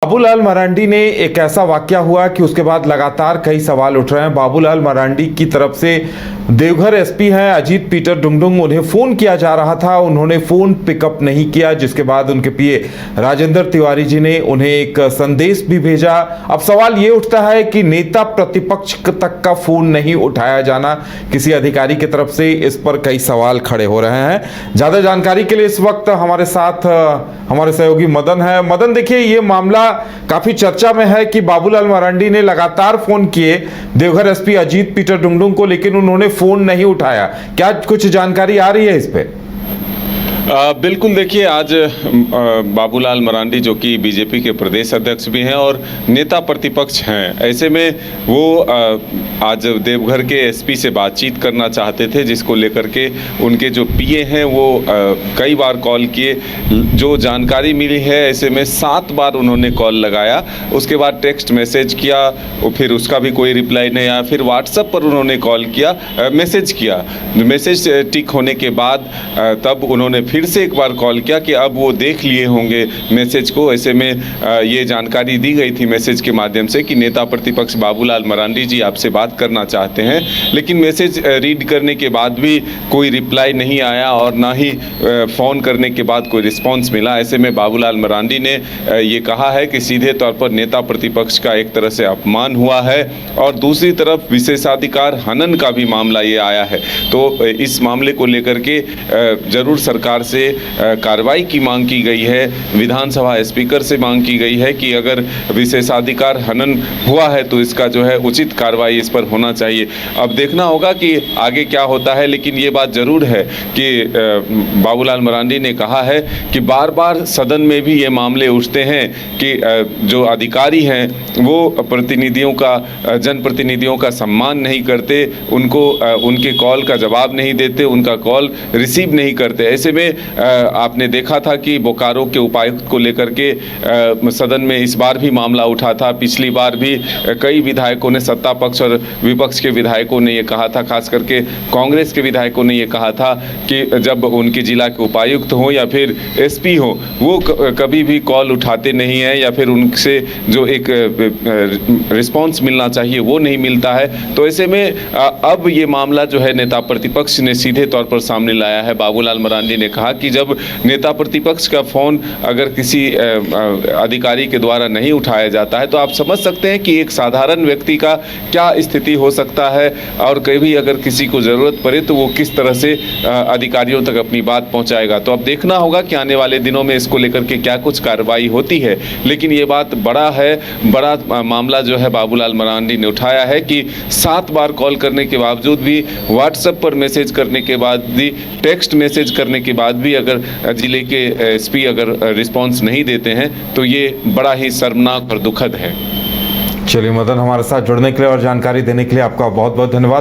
बाबूलाल मरांडी ने एक ऐसा वाकया हुआ कि उसके बाद लगातार कई सवाल उठ रहे हैं। बाबूलाल मरांडी की तरफ से देवघर एसपी हैं अजीत पीटर डुंगडुंग, उन्हें फोन किया जा रहा था, उन्होंने फोन पिकअप नहीं किया, जिसके बाद उनके पीए राजेंद्र तिवारी जी ने उन्हें एक संदेश भी भेजा। अब सवाल ये उठता है कि नेता प्रतिपक्ष तक का फोन नहीं उठाया जाना किसी अधिकारी की तरफ से, इस पर कई सवाल खड़े हो रहे हैं। ज्यादा जानकारी के लिए इस वक्त हमारे साथ हमारे सहयोगी मदन है। मदन, देखिए, ये मामला काफी चर्चा में है कि बाबूलाल मरांडी ने लगातार फोन किए देवघर एसपी अजीत पीटर डुंगडुंग को, लेकिन उन्होंने फोन नहीं उठाया। क्या कुछ जानकारी आ रही है इस पे? बिल्कुल, देखिए, आज बाबूलाल मरांडी जो कि बीजेपी के प्रदेश अध्यक्ष भी हैं और नेता प्रतिपक्ष हैं, ऐसे में वो आज देवघर के एसपी से बातचीत करना चाहते थे, जिसको लेकर के उनके जो पीए हैं वो कई बार कॉल किए। जो जानकारी मिली है, ऐसे में 7 बार उन्होंने कॉल लगाया, उसके बाद टेक्स्ट मैसेज किया, फिर उसका भी कोई रिप्लाई नहीं आया, फिर व्हाट्सएप पर उन्होंने कॉल किया, मैसेज किया। मैसेज टिक होने के बाद तब उन्होंने फिर से एक बार कॉल किया कि अब वो देख लिए होंगे मैसेज को। ऐसे में ये जानकारी दी गई थी मैसेज के माध्यम से कि नेता प्रतिपक्ष बाबूलाल मरांडी जी आपसे बात करना चाहते हैं, लेकिन मैसेज रीड करने के बाद भी कोई रिप्लाई नहीं आया और ना ही फ़ोन करने के बाद कोई रिस्पॉन्स मिला। ऐसे में बाबूलाल मरांडी ने ये कहा है कि सीधे तौर पर नेता प्रतिपक्ष का एक तरह से अपमान हुआ है और दूसरी तरफ विशेषाधिकार हनन का भी मामला ये आया है। तो इस मामले को लेकर के जरूर सरकार से कार्रवाई की मांग की गई है। विधानसभा स्पीकर से मांग की गई है कि अगर विशेषाधिकार हनन हुआ है तो इसका जो है उचित कार्रवाई इस पर होना चाहिए। अब देखना होगा कि आगे क्या होता है, लेकिन ये बात जरूर है कि बाबूलाल मरांडी ने कहा है कि बार बार सदन में भी ये मामले उठते हैं कि जो अधिकारी हैं वो प्रतिनिधियों का, जनप्रतिनिधियों का सम्मान नहीं करते, उनको उनके कॉल का जवाब नहीं देते, उनका कॉल रिसीव नहीं करते। ऐसे में आपने देखा था कि बोकारो के उपायुक्त को लेकर के सदन में इस बार भी मामला उठा था। पिछली बार भी कई विधायकों ने, सत्ता पक्ष और विपक्ष के विधायकों ने ये कहा था, खास करके कांग्रेस के विधायकों ने ये कहा था कि जब उनके जिला के उपायुक्त हो या फिर एसपी हो, वो कभी भी कॉल उठाते नहीं है या फिर उनसे जो एक रिस्पॉन्स मिलना चाहिए वो नहीं मिलता है। तो ऐसे में अब ये मामला जो है नेता प्रतिपक्ष ने सीधे तौर पर सामने लाया है। बाबूलाल मरांडी ने कहा कि जब नेता प्रतिपक्ष का फोन अगर किसी अधिकारी के द्वारा नहीं उठाया जाता है तो आप समझ सकते हैं कि एक साधारण व्यक्ति का क्या स्थिति हो सकता है और कभी अगर किसी को ज़रूरत पड़े तो वो किस तरह से अधिकारियों तक अपनी बात पहुंचाएगा। तो अब देखना होगा कि आने वाले दिनों में इसको लेकर के क्या कुछ कार्रवाई होती है। लेकिन ये बात बड़ा मामला जो है बाबूलाल मरांडी ने उठाया है कि 7 बार कॉल करने के बावजूद भी, व्हाट्सएप पर मैसेज करने के बाद भी, टेक्स्ट मैसेज करने के बाद भी अगर जिले के एसपी अगर रिस्पांस नहीं देते हैं तो ये बड़ा ही शर्मनाक और दुखद है। चलिए मदन, हमारे साथ जुड़ने के लिए और जानकारी देने के लिए आपका बहुत बहुत धन्यवाद।